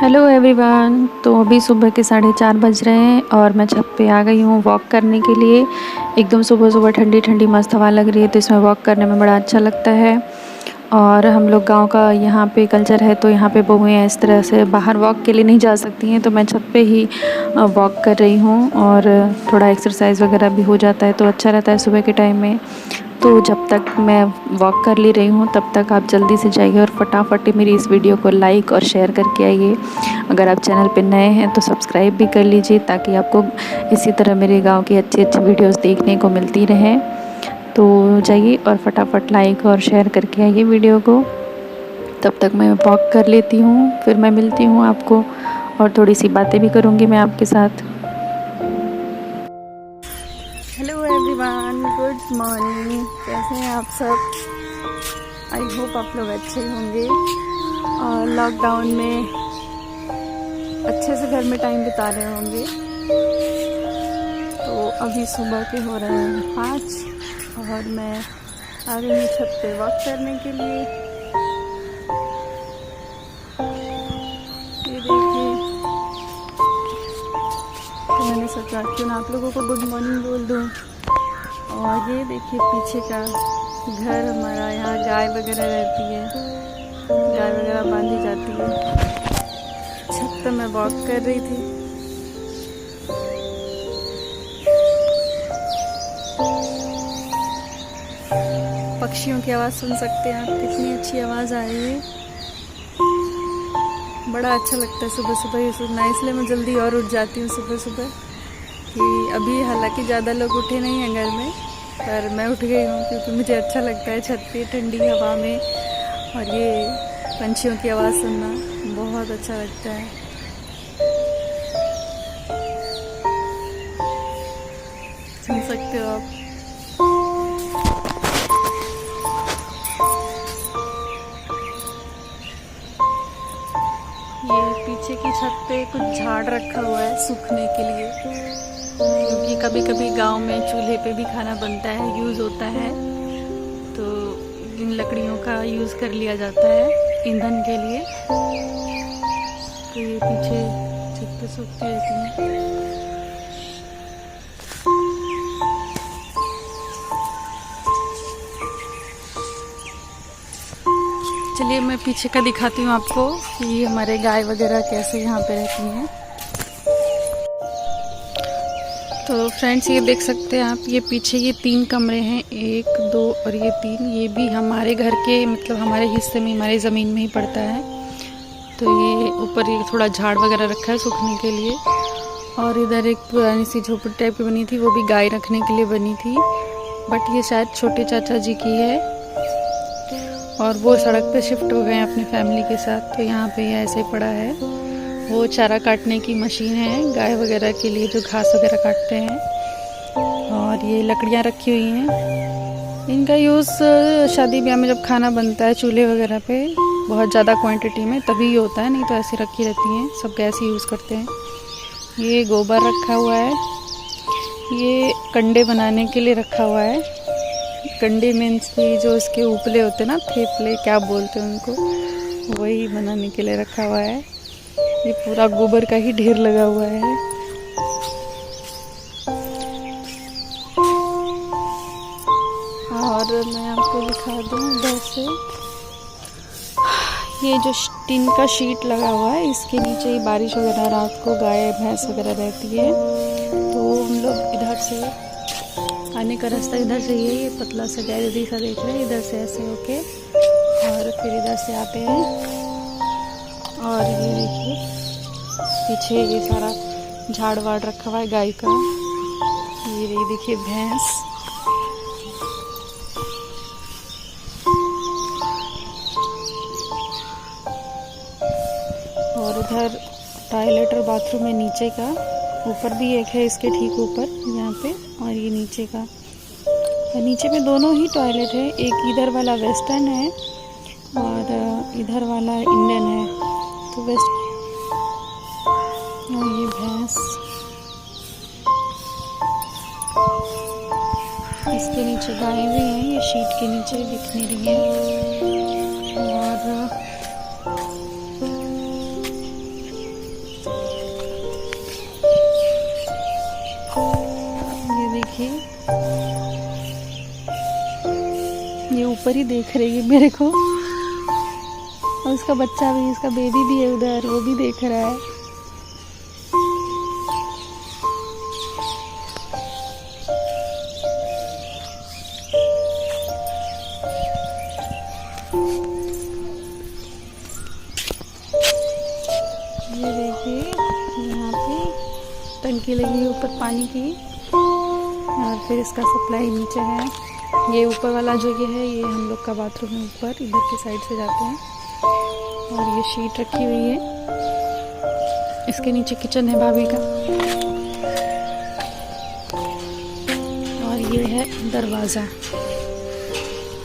Hello everyone. तो अभी सुबह के 4:30 बज रहे हैं और मैं छत पे आ गई हूँ वॉक करने के लिए। एकदम सुबह सुबह ठंडी ठंडी मस्त हवा लग रही है, तो इसमें वॉक करने में बड़ा अच्छा लगता है। और हम लोग गांव का यहाँ पे कल्चर है, तो यहाँ पे बहुएं इस तरह से बाहर वॉक के लिए नहीं जा सकती हैं, तो मैं छत पे ही वॉक कर रही हूँ और थोड़ा एक्सरसाइज वगैरह भी हो जाता है, तो अच्छा रहता है सुबह के टाइम में। तो जब तक मैं वॉक कर ले रही हूँ तब तक आप जल्दी से जाइए और फटाफट मेरी इस वीडियो को लाइक और शेयर करके आइए। अगर आप चैनल पे नए हैं तो सब्सक्राइब भी कर लीजिए, ताकि आपको इसी तरह मेरे गांव की अच्छी अच्छी वीडियोस देखने को मिलती रहें। तो जाइए और फटाफट लाइक और शेयर करके आइए वीडियो को। तब तक मैं वॉक कर लेती हूँ, फिर मैं मिलती हूँ आपको और थोड़ी सी बातें भी करूँगी मैं आपके साथ। Hello everyone, good morning. कैसे हैं आप सब? आई होप आप लोग अच्छे होंगे और लॉकडाउन में अच्छे से घर में टाइम बिता रहे होंगे। तो अभी सुबह के हो रहे हैं 5 और मैं आ गई हूँ छत पे वॉक करने के लिए। ये देखिए, तो मैंने सोचा क्यों ना आप लोगों को गुड मॉर्निंग बोल दूँ। और ये देखिए पीछे का घर हमारा, यहाँ गाय वगैरह रहती है, गाय वगैरह बांधी जाती है। छत पे मैं वॉक कर रही थी। पक्षियों की आवाज़ सुन सकते हैं आप, कितनी अच्छी आवाज़ आ रही है। बड़ा अच्छा लगता है सुबह सुबह ये सुनना, इसलिए मैं जल्दी और उठ जाती हूँ सुबह सुबह। कि अभी हालांकि ज़्यादा लोग उठे नहीं हैं घर में, पर मैं उठ गई हूँ क्योंकि मुझे अच्छा लगता है छत पे ठंडी हवा में और ये पंछियों की आवाज़ सुनना बहुत अच्छा लगता है। सुन सकते हो आप। ये पीछे की छत पे कुछ झाड़ रखा हुआ है सूखने के लिए, क्योंकि कभी कभी गांव में चूल्हे पे भी खाना बनता है, यूज़ होता है, तो इन लकड़ियों का यूज़ कर लिया जाता है ईंधन के लिए। तो ये पीछे छत पे सूखती रहती हैं। चलिए मैं पीछे का दिखाती हूँ आपको कि हमारे गाय वगैरह कैसे यहाँ पे रहती हैं। तो फ्रेंड्स ये देख सकते हैं आप, ये पीछे ये 3 कमरे हैं, 1 2 और ये 3, ये भी हमारे घर के मतलब हमारे हिस्से में, हमारे ज़मीन में ही पड़ता है। तो ये ऊपर ये थोड़ा झाड़ वगैरह रखा है सूखने के लिए। और इधर एक पुरानी सी झोपड़ी टाइप की बनी थी, वो भी गाय रखने के लिए बनी थी, बट ये शायद छोटे चाचा जी की है और वो सड़क पे शिफ्ट हो गए हैं अपनी फैमिली के साथ। तो यहाँ पे ये ऐसे पड़ा है। वो चारा काटने की मशीन है गाय वगैरह के लिए, जो घास वगैरह काटते हैं। और ये लकड़ियाँ रखी हुई हैं, इनका यूज़ शादी ब्याह में जब खाना बनता है चूल्हे वगैरह पे बहुत ज़्यादा क्वांटिटी में तभी होता है, नहीं तो ऐसे रखी रहती हैं, सब गैस ही यूज़ करते हैं। ये गोबर रखा हुआ है, ये कंडे बनाने के लिए रखा हुआ है। कंडे मीन्स की जो इसके उपले होते हैं ना, थेपले क्या बोलते हैं उनको, वही बनाने के लिए रखा हुआ है। ये पूरा गोबर का ही ढेर लगा हुआ है। और मैं आपको दिखा दूँ इधर से, ये जो टिन का शीट लगा हुआ है, इसके नीचे ही बारिश वगैरह रात को गाय भैंस वगैरह रहती है। तो हम लोग इधर से आने का रास्ता इधर से ये पतला सा गैलरी सा देख रहे हैं, इधर से ऐसे होके और फिर इधर से आते हैं। और ये देखिए पीछे ये सारा झाड़ वाड़ रखा हुआ है गाय का। ये देखिए भैंस, और उधर टॉयलेट और बाथरूम है नीचे का, ऊपर भी एक है इसके ठीक ऊपर यहाँ पे, और ये नीचे का। और नीचे में दोनों ही टॉयलेट है, एक इधर वाला वेस्टर्न है और इधर वाला इंडियन है। तो वेस्ट, और ये भैंस, इसके नीचे गायें भी हैं, ये शीट के नीचे दिख नहीं रही है। और ऊपर ही देख रही है मेरे को, और उसका बच्चा भी, उसका बेबी भी है उधर, वो भी देख रहा है। ये देखिए यहाँ पे टंकी लगी है ऊपर पानी की, और फिर इसका सप्लाई नीचे है। ये ऊपर वाला जो ये है, ये हम लोग का बाथरूम है ऊपर, इधर की साइड से जाते हैं। और ये शीट रखी हुई है, इसके नीचे किचन है भाभी का। और ये है दरवाज़ा,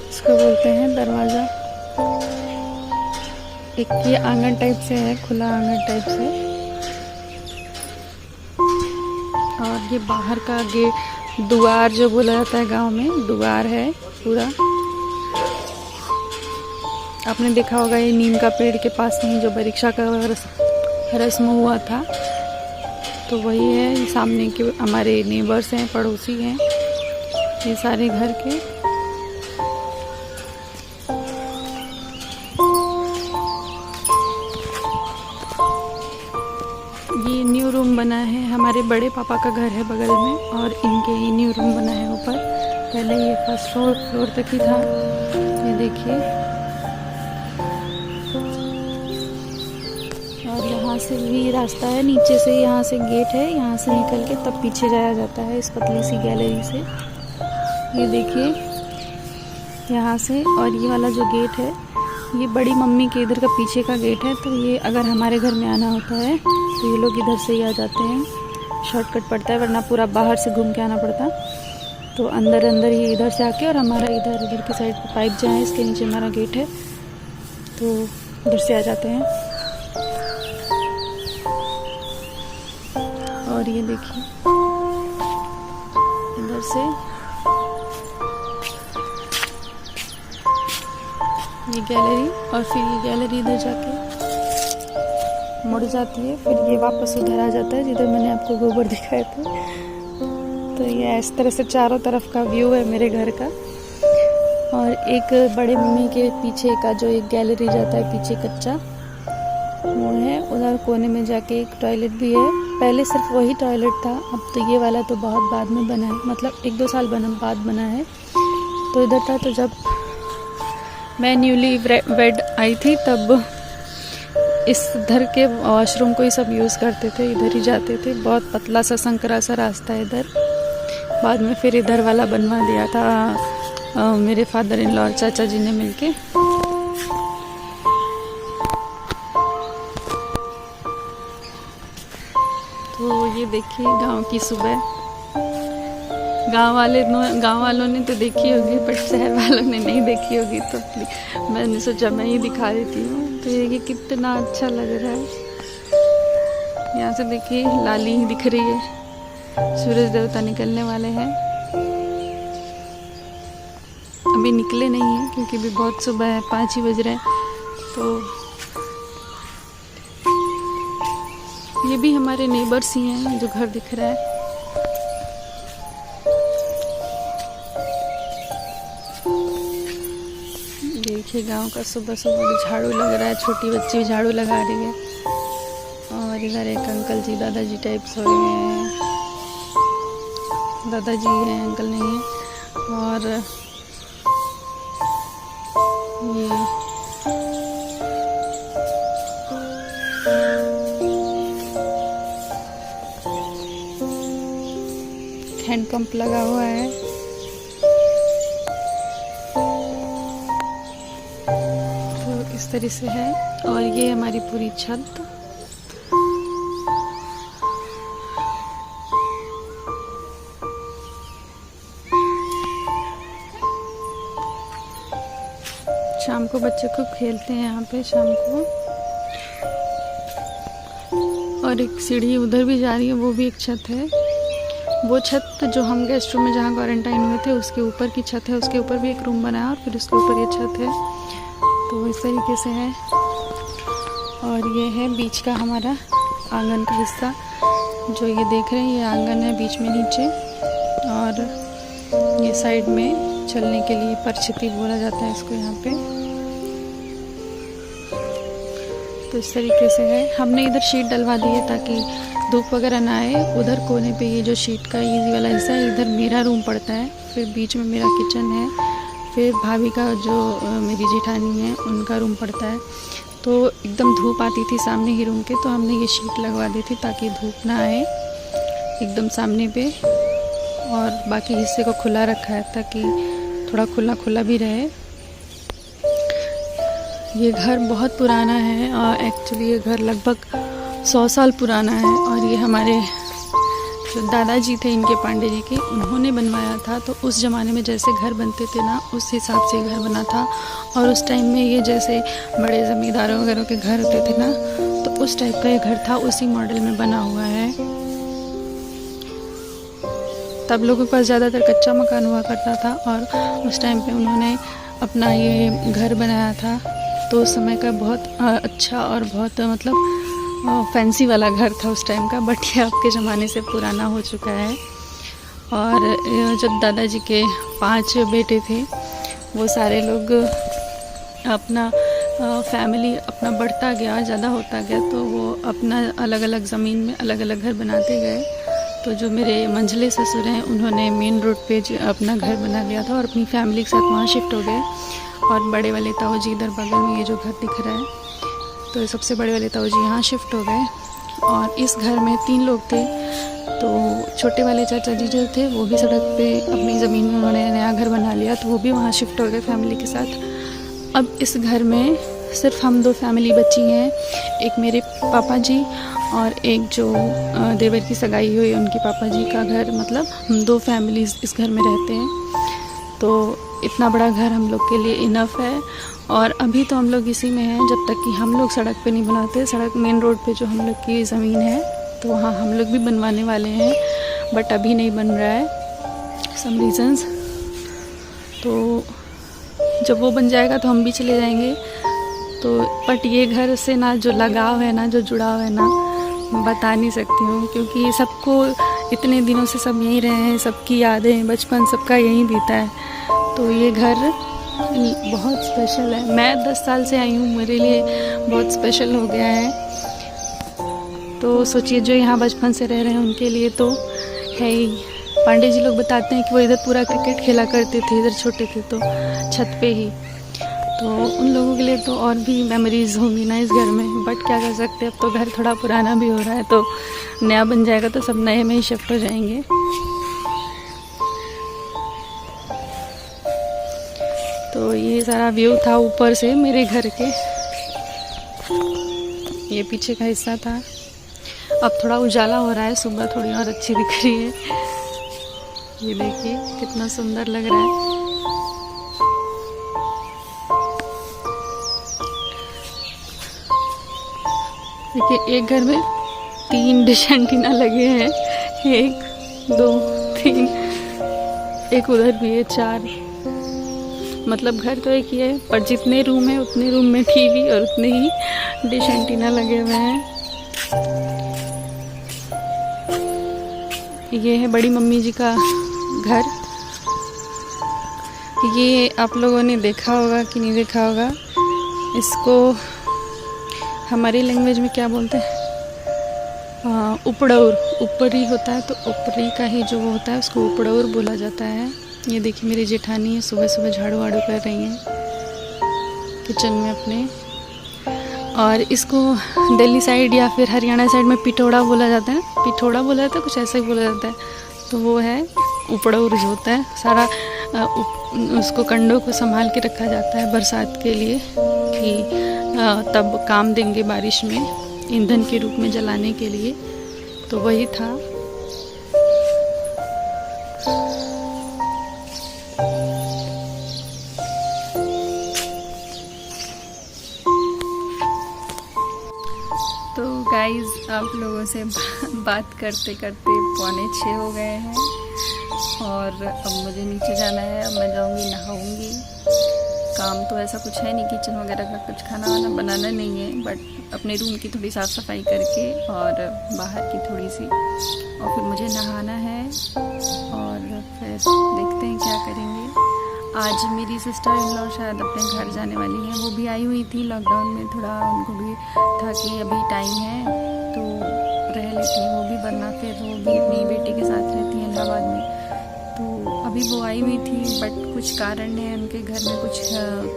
इसको बोलते हैं दरवाज़ा। एक ये आंगन टाइप से है, खुला आंगन टाइप से। और ये बाहर का गेट, दुआर जो बोला जाता है गांव में, दुआर है पूरा। आपने देखा होगा ये नीम का पेड़ के पास में जो परीक्षा का रस्म हुआ था, तो वही है। ये सामने के हमारे नेबर्स हैं, पड़ोसी हैं ये सारे घर के। ये न्यू रूम बना है, हमारे बड़े पापा का घर है बगल में, और इनके ये न्यू रूम बना है ऊपर। पहले ये फर्स्ट फ्लोर तक ही था। ये देखिए, और यहाँ से भी रास्ता है, नीचे से यहाँ से गेट है, यहाँ से निकल के तब पीछे जाया जाता है इस पतली सी गैलरी से। ये देखिए यहाँ से, और ये वाला जो गेट है, ये बड़ी मम्मी के इधर का पीछे का गेट है। तो ये अगर हमारे घर में आना होता है तो ये लोग इधर से ही आ जाते हैं, शॉर्टकट पड़ता है, वरना पूरा बाहर से घूम के आना पड़ता। तो अंदर ही इधर से आके, और हमारा इधर की साइड पे पाइप जहाँ है, इसके नीचे हमारा गेट है, तो इधर से आ जाते हैं। और ये देखिए इधर से ये गैलरी, और फिर ये गैलरी इधर जाके मुड़ जाती है, फिर ये वापस उधर आ जाता है जिधर मैंने आपको गोबर दिखाए थे। तो ये इस तरह से चारों तरफ का व्यू है मेरे घर का। और एक बड़े मम्मी के पीछे का जो एक गैलरी जाता है पीछे, कच्चा वो है, उधर कोने में जाके एक टॉयलेट भी है। पहले सिर्फ वही टॉयलेट था, अब तो ये वाला तो बहुत बाद में बना है, मतलब 1-2 साल बाद बना है। तो इधर था, तो जब मैं न्यूली वेड आई थी तब इस इधर के वॉशरूम को ही सब यूज़ करते थे, इधर ही जाते थे। बहुत पतला सा संकरा सा रास्ता है इधर। बाद में फिर इधर वाला बनवा दिया था मेरे फादर इन लॉ और चाचा जी ने मिलके। तो ये देखिए गांव की सुबह। गांव वालों ने तो देखी होगी, बट शहर वालों ने नहीं देखी होगी, तो मैंने सोचा मैं ही दिखा देती हूँ। तो ये कितना अच्छा लग रहा है। यहाँ से देखिए लाली दिख रही है, सूरज देवता निकलने वाले हैं। अभी निकले नहीं हैं क्योंकि अभी बहुत सुबह है, 5 ही बज रहे हैं। तो ये भी हमारे नेबर्स ही हैं जो घर दिख रहा है। देखिए गांव का सुबह सुबह झाड़ू लग रहा है, छोटी बच्ची भी झाड़ू लगा रही है। और इधर एक अंकल जी, दादाजी टाइप सो रहे हैं, दादाजी हैं, अंकल नहीं है। और ये हैंड पंप लगा हुआ है। तो इस तरह से है। और ये हमारी पूरी छत। शाम को बच्चे खूब खेलते हैं यहाँ पे शाम को। और एक सीढ़ी उधर भी जा रही है, वो भी एक छत है। वो छत जो हम गेस्ट रूम में जहाँ क्वारंटाइन हुए थे उसके ऊपर की छत है, उसके ऊपर भी एक रूम बना है और फिर उसके ऊपर ये छत है। तो इस तरीके से है। और ये है बीच का हमारा आंगन का हिस्सा, जो ये देख रहे हैं, ये आंगन है बीच में नीचे। और ये साइड में चलने के लिए परछती बोला जाता है इसको यहाँ पे। तो इस तरीके से है। हमने इधर शीट डलवा दी है ताकि धूप वगैरह ना आए। उधर कोने पे ये जो शीट का इजी वाला हिस्सा है, इधर मेरा रूम पड़ता है, फिर बीच में मेरा किचन है, फिर भाभी का जो मेरी जेठानी है उनका रूम पड़ता है। तो एकदम धूप आती थी सामने ही रूम के, तो हमने ये शीट लगवा दी थी ताकि धूप ना आए एकदम सामने पे। और बाकी हिस्से को खुला रखा है ताकि थोड़ा खुला खुला भी रहे। ये घर बहुत पुराना है और एक्चुअली ये घर लगभग 100 साल पुराना है। और ये हमारे जो दादाजी थे इनके, पांडे जी के, उन्होंने बनवाया था। तो उस ज़माने में जैसे घर बनते थे ना, उस हिसाब से घर बना था। और उस टाइम में ये जैसे बड़े ज़मींदारों वगैरह के घर होते थे ना, तो उस टाइप का ये घर था, उसी मॉडल में बना हुआ है। तब लोगों के पास ज़्यादातर कच्चा मकान हुआ करता था और उस टाइम पे उन्होंने अपना ये घर बनाया था। तो उस समय का बहुत अच्छा और बहुत मतलब फैंसी वाला घर था उस टाइम का। बट ये आपके ज़माने से पुराना हो चुका है। और जब दादाजी के 5 बेटे थे, वो सारे लोग अपना फैमिली अपना बढ़ता गया, ज़्यादा होता गया, तो वो अपना अलग अलग ज़मीन में अलग अलग घर बनाते गए। तो जो मेरे मंझले ससुर हैं, उन्होंने मेन रोड पे अपना घर बना लिया था और अपनी फैमिली के साथ वहाँ शिफ्ट हो गए। और बड़े वाले ताऊ जी इधर बगल में ये जो घर दिख रहा है, तो सबसे बड़े वाले ताऊ जी यहाँ शिफ्ट हो गए। और इस घर में 3 लोग थे। तो छोटे वाले चाचा जी जो थे, वो भी सड़क पे अपनी ज़मीन में उन्होंने नया घर बना लिया, तो वो भी वहाँ शिफ्ट हो गए फैमिली के साथ। अब इस घर में सिर्फ हम 2 फैमिली बची हैं, एक मेरे पापा जी और एक जो देवर की सगाई हुई उनके पापा जी का घर। मतलब हम 2 फैमिलीज़ इस घर में रहते हैं। तो इतना बड़ा घर हम लोग के लिए इनफ है। और अभी तो हम लोग इसी में हैं जब तक कि हम लोग सड़क पे नहीं बनाते। सड़क मेन रोड पे जो हम लोग की ज़मीन है, तो वहाँ हम लोग भी बनवाने वाले हैं, बट अभी नहीं बन रहा है सम रीज़न्स। तो जब वो बन जाएगा तो हम भी चले जाएंगे। तो बट ये घर से ना जो लगाव है ना, जो जुड़ाव है ना, बता नहीं सकती हूँ, क्योंकि सबको इतने दिनों से सब यहीं रहे हैं, सबकी यादें, बचपन सबका यहीं बीता है। तो ये घर बहुत स्पेशल है। मैं 10 साल से आई हूँ, मेरे लिए बहुत स्पेशल हो गया है। तो सोचिए जो यहाँ बचपन से रह रहे हैं उनके लिए तो है ही। पांडे जी लोग बताते हैं कि वो इधर पूरा क्रिकेट खेला करते थे, इधर छोटे थे तो छत पे ही। तो उन लोगों के लिए तो और भी मेमोरीज़ होंगी ना इस घर में। बट क्या कर सकते हैं, अब तो घर थोड़ा पुराना भी हो रहा है, तो नया बन जाएगा तो सब नए में ही शिफ्ट हो जाएंगे। तो ये सारा व्यू था ऊपर से मेरे घर के। ये पीछे का हिस्सा था। अब थोड़ा उजाला हो रहा है, सुबह थोड़ी और अच्छी दिख रही है। ये देखिए कितना सुंदर लग रहा है। देखिए एक घर में 3 डिश एंटीना लगे हैं, 1 2 3, एक उधर भी है, 4। मतलब घर तो एक ही है, पर जितने रूम है उतने रूम में टीवी और उतने ही डिश एंटीना लगे हुए हैं। ये है बड़ी मम्मी जी का घर। ये आप लोगों ने देखा होगा कि नहीं देखा होगा, इसको हमारी लैंग्वेज में क्या बोलते हैं, उपड़ौर। ऊपरी होता है तो ऊपरी का ही जो वो होता है उसको उपड़ौर बोला जाता है। ये देखिए मेरी जेठानी है, सुबह सुबह झाड़ू वाड़ू कर रही हैं किचन में अपने। और इसको दिल्ली साइड या फिर हरियाणा साइड में पिठोड़ा बोला जाता है, पिठोड़ा बोला जाता है, कुछ ऐसा ही बोला जाता है। तो वो है उपड़ौर जो होता है, सारा उसको कंडों को संभाल के रखा जाता है बरसात के लिए, कि तब काम देंगे बारिश में ईंधन के रूप में जलाने के लिए। तो वही था। तो गाइस आप लोगों से बात करते करते 5:45 हो गए हैं और अब मुझे नीचे जाना है। अब मैं जाऊंगी, नहाऊंगी। काम तो ऐसा कुछ है नहीं, किचन वगैरह का कुछ खाना वाना बनाना नहीं है, बट अपने रूम की थोड़ी साफ़ सफाई करके और बाहर की थोड़ी सी, और फिर मुझे नहाना है और फिर देखते हैं क्या करेंगे। आज मेरी सिस्टर इन लॉ शायद अपने घर जाने वाली हैं। वो भी आई हुई थी लॉकडाउन में, थोड़ा उनको भी था कि अभी टाइम है तो रह लेती हैं वो भी, वरना फिर वो भी अपनी बेटी के साथ रहती हैं इलाहाबाद में। तो अभी वो आई हुई थी बट कुछ कारण है, उनके घर में कुछ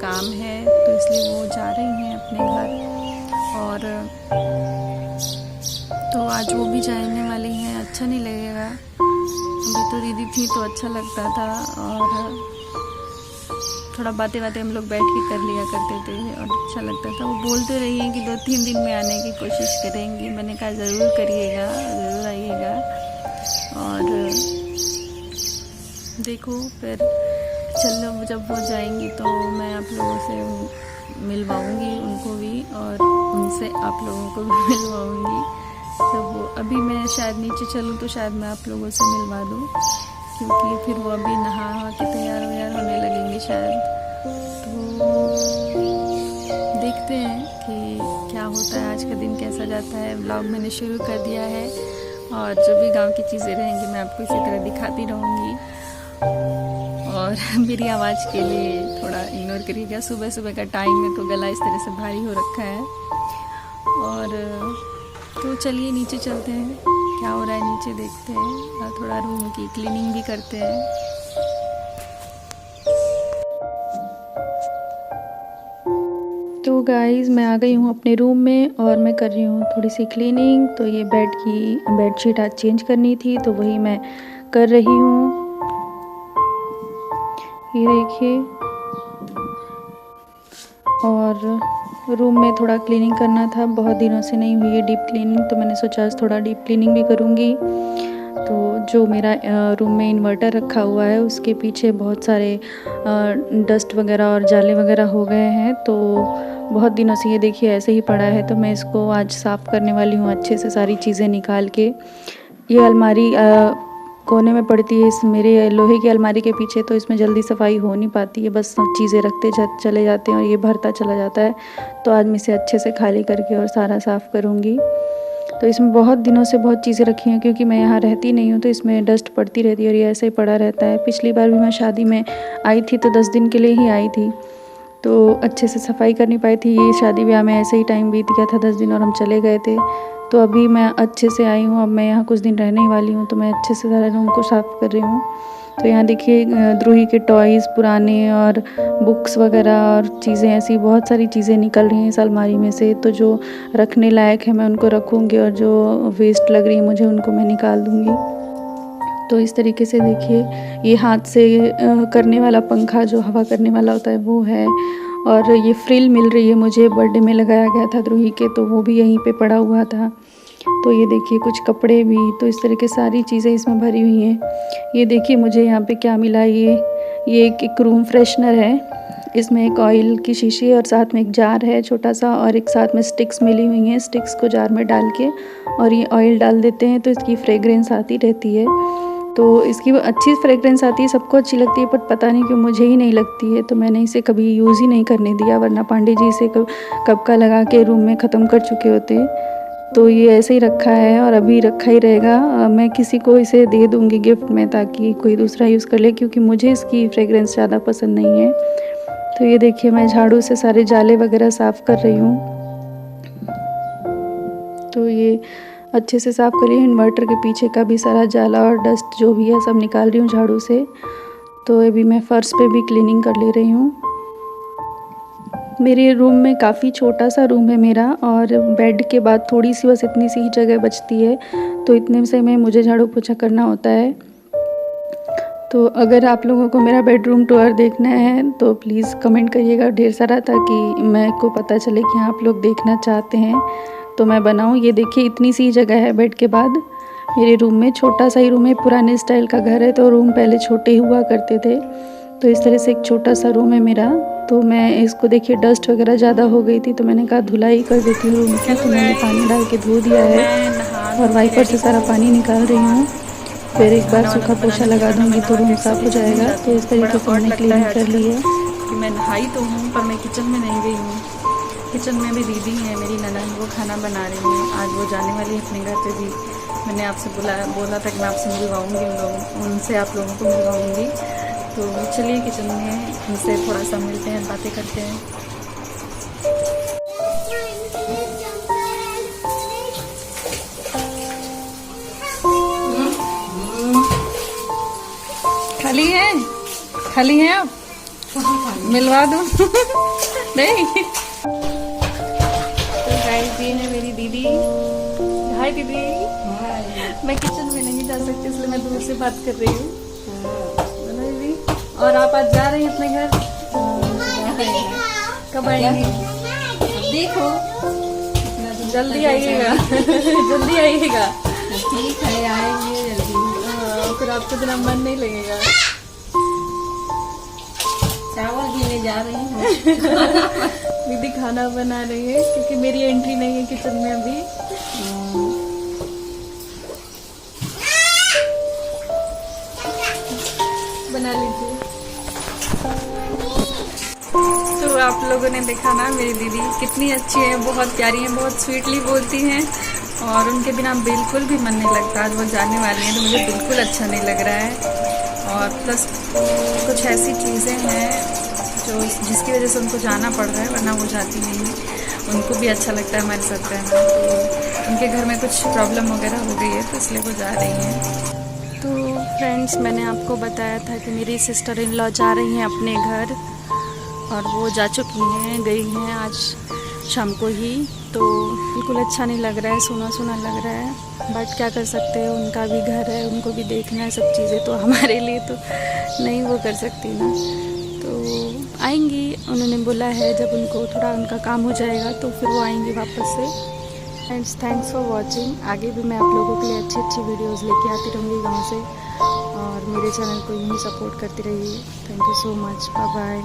काम है तो इसलिए वो जा रही हैं अपने घर। और तो आज वो भी जाने वाली हैं। अच्छा नहीं लगेगा, अभी तो दीदी थी तो अच्छा लगता था और थोड़ा बातें हम लोग बैठ के कर लिया करते थे और अच्छा लगता था। वो बोलते रही हैं कि 2-3 दिन में आने की कोशिश करेंगी। मैंने कहा ज़रूर करिएगा, ज़रूर आइएगा। और देखो फिर चलो जब वो जाएंगी तो मैं आप लोगों से मिलवाऊंगी उनको भी और उनसे आप लोगों को भी मिलवाऊंगी। तो वो अभी मैं शायद नीचे चलूँ तो शायद मैं आप लोगों से मिलवा दूँ, क्योंकि फिर वो अभी नहा के तैयार होने लगेंगे शायद। तो देखते हैं कि क्या होता है, आज का दिन कैसा जाता है। व्लॉग मैंने शुरू कर दिया है और जो भी गांव की चीज़ें रहेंगी मैं आपको इसी तरह दिखाती रहूँगी। और मेरी आवाज़ के लिए थोड़ा इग्नोर करिएगा, सुबह का टाइम है तो गला इस तरह से भारी हो रखा है। और तो चलिए नीचे चलते हैं, क्या हो रहा है नीचे देखते हैं और थोड़ा रूम की क्लीनिंग भी करते हैं। तो गाइस मैं आ गई हूँ अपने रूम में और मैं कर रही हूँ थोड़ी सी क्लीनिंग। तो ये बेडशीट आज चेंज करनी थी तो वही मैं कर रही हूँ। ये देखिए, और रूम में थोड़ा क्लीनिंग करना था, बहुत दिनों से नहीं हुई है डीप क्लीनिंग, तो मैंने सोचा आज थोड़ा डीप क्लीनिंग भी करूँगी। तो जो मेरा रूम में इन्वर्टर रखा हुआ है उसके पीछे बहुत सारे डस्ट वगैरह और जाले वगैरह हो गए हैं, तो बहुत दिनों से ये देखिए ऐसे ही पड़ा है। तो मैं इसको आज साफ़ करने वाली हूँ अच्छे से, सारी चीज़ें निकाल के। ये अलमारी कोने में पड़ती है इस मेरे लोहे की अलमारी के पीछे, तो इसमें जल्दी सफाई हो नहीं पाती है, बस चीज़ें रखते चले जाते हैं और ये भरता चला जाता है। तो आज मैं इसे अच्छे से खाली करके और सारा साफ़ करूँगी। तो इसमें बहुत दिनों से बहुत चीज़ें रखी हैं, क्योंकि मैं यहाँ रहती नहीं हूँ तो इसमें डस्ट पड़ती रहती है और ये ऐसे ही पड़ा रहता है। पिछली बार भी मैं शादी में आई थी तो 10 दिन के लिए ही आई थी, तो अच्छे से सफाई कर नहीं पाई थी। ये शादी ब्याह में ऐसे ही टाइम बीत गया था 10 दिन और हम चले गए थे। तो अभी मैं अच्छे से आई हूँ, अब मैं यहाँ कुछ दिन रहने ही वाली हूँ, तो मैं अच्छे से सारा रूम को साफ़ कर रही हूँ। तो यहाँ देखिए द्रोही के टॉयज़ पुराने और बुक्स वगैरह और चीज़ें, ऐसी बहुत सारी चीज़ें निकल रही हैं इस अलमारी में से। तो जो रखने लायक है मैं उनको रखूँगी और जो वेस्ट लग रही है मुझे उनको मैं निकाल दूँगी। तो इस तरीके से देखिए, ये हाथ से करने वाला पंखा जो हवा करने वाला होता है वो है, और ये फ्रिल मिल रही है मुझे, बर्थडे में लगाया गया था द्रोही के, तो वो भी यहीं पे पड़ा हुआ था। तो ये देखिए कुछ कपड़े भी, तो इस तरह की सारी चीज़ें इसमें भरी हुई हैं। ये देखिए मुझे यहाँ पे क्या मिला, ये एक रूम फ्रेशनर है। इसमें एक ऑयल की शीशी और साथ में एक जार है छोटा सा, और एक साथ में स्टिक्स मिली हुई हैं। स्टिक्स को जार में डाल के और ये ऑयल डाल देते हैं तो इसकी फ्रेगरेंस आती रहती है। तो इसकी अच्छी फ्रेगरेंस आती है, सबको अच्छी लगती है, पर पता नहीं क्यों मुझे ही नहीं लगती है। तो मैंने इसे कभी यूज़ ही नहीं करने दिया, वरना पांडे जी इसे कब का लगा के रूम में ख़त्म कर चुके होते। तो ये ऐसे ही रखा है और अभी रखा ही रहेगा। मैं किसी को इसे दे दूँगी गिफ्ट में, ताकि कोई दूसरा यूज़ कर ले, क्योंकि मुझे इसकी फ्रेगरेंस ज़्यादा पसंद नहीं है। तो ये देखिए मैं झाड़ू से सारे जाले वगैरह साफ़ कर रही हूँ। तो ये अच्छे से साफ़ करिए। इन्वर्टर के पीछे का भी सारा जाला और डस्ट जो भी है सब निकाल रही हूँ झाड़ू से। तो अभी मैं फ़र्श पे भी क्लीनिंग कर ले रही हूँ। मेरे रूम में काफ़ी छोटा सा रूम है मेरा, और बेड के बाद थोड़ी सी बस इतनी सी ही जगह बचती है, तो इतने से में मुझे झाड़ू पोछा करना होता है। तो अगर आप लोगों को मेरा बेडरूम टूर देखना है तो प्लीज़ कमेंट करिएगा ढेर सारा, ताकि मैं को पता चले कि आप लोग देखना चाहते हैं तो मैं बनाऊं। ये देखिए इतनी सी जगह है बेड के बाद मेरे रूम में, छोटा सा ही रूम है, पुराने स्टाइल का घर है तो रूम पहले छोटे ही हुआ करते थे। तो इस तरह से एक छोटा सा रूम है मेरा। तो मैं इसको देखिए डस्ट वगैरह ज़्यादा हो गई थी, तो मैंने कहा धुलाई कर देती हूँ रूम की। तो मैंने पानी डाल के धो दिया है और वाइपर से सारा पानी निकाल रही हूँ। फिर एक बार सूखा पोछा लगा दूँगी तो रूम साफ़ हो जाएगा। तो इस तरीके से मैंने क्लीन कर ली है। मैं नहाई तो हूँ पर मैं किचन में नहीं गई हूँ। किचन में भी दीदी है मेरी ननद, वो खाना बना रही हैं। आज वो जाने वाली है अपने घर पे भी। मैंने आपसे बोला था कि मैं आपसे मिलवाऊँगी उनसे, आप लोगों को मिलवाऊँगी। तो चलिए किचन में उनसे थोड़ा सा मिलते हैं, बातें करते हैं। खाली है आप? मिलवा दूं? नहीं। तो गाइस ये है मेरी दीदी। हाय दीदी। मैं किचन में नहीं जा सकती इसलिए मैं दूर से बात कर रही हूँ। दीदी और आप आज जा रही हैं अपने घर? कब आएंगी? देखो जल्दी आइएगा। जल्दी आइएगा। ठीक है, आएंगे जल्दी। फिर आपको बिना मन नहीं लगेगा। चावल पीने जा रही हूँ। दीदी खाना बना रही है क्योंकि मेरी एंट्री नहीं है किचन में अभी। बना लीजिए। तो आप लोगों ने देखा ना मेरी दीदी कितनी अच्छी है, बहुत प्यारी है, बहुत स्वीटली बोलती हैं और उनके बिना बिल्कुल भी मन नहीं लगता। आज वो जाने वाली हैं तो मुझे बिल्कुल अच्छा नहीं लग रहा है। और प्लस कुछ ऐसी चीज़ें हैं जो जिसकी वजह से उनको जाना पड़ रहा है, वरना वो जाती नहीं है। उनको भी अच्छा लगता है हमारे साथ रहना। तो उनके घर में कुछ प्रॉब्लम वगैरह हो गई है तो इसलिए वो जा रही हैं। तो फ्रेंड्स मैंने आपको बताया था कि मेरी सिस्टर इन लॉ जा रही हैं अपने घर और वो जा चुकी हैं, गई हैं आज शाम को ही। तो बिल्कुल अच्छा नहीं लग रहा है, सूना सूना लग रहा है। बट क्या कर सकते हैं, उनका भी घर है, उनको भी देखना है सब चीज़ें, तो हमारे लिए तो नहीं वो कर सकती ना। तो आएंगी, उन्होंने बोला है जब उनको थोड़ा उनका काम हो जाएगा तो फिर वो आएंगी वापस से। Friends thanks for watching. आगे भी मैं आप लोगों के लिए अच्छी अच्छी वीडियोज़ लेके आती रहूँगी गाँव से, और मेरे चैनल को यूँ ही सपोर्ट करती रहिए। Thank you so much. Bye bye.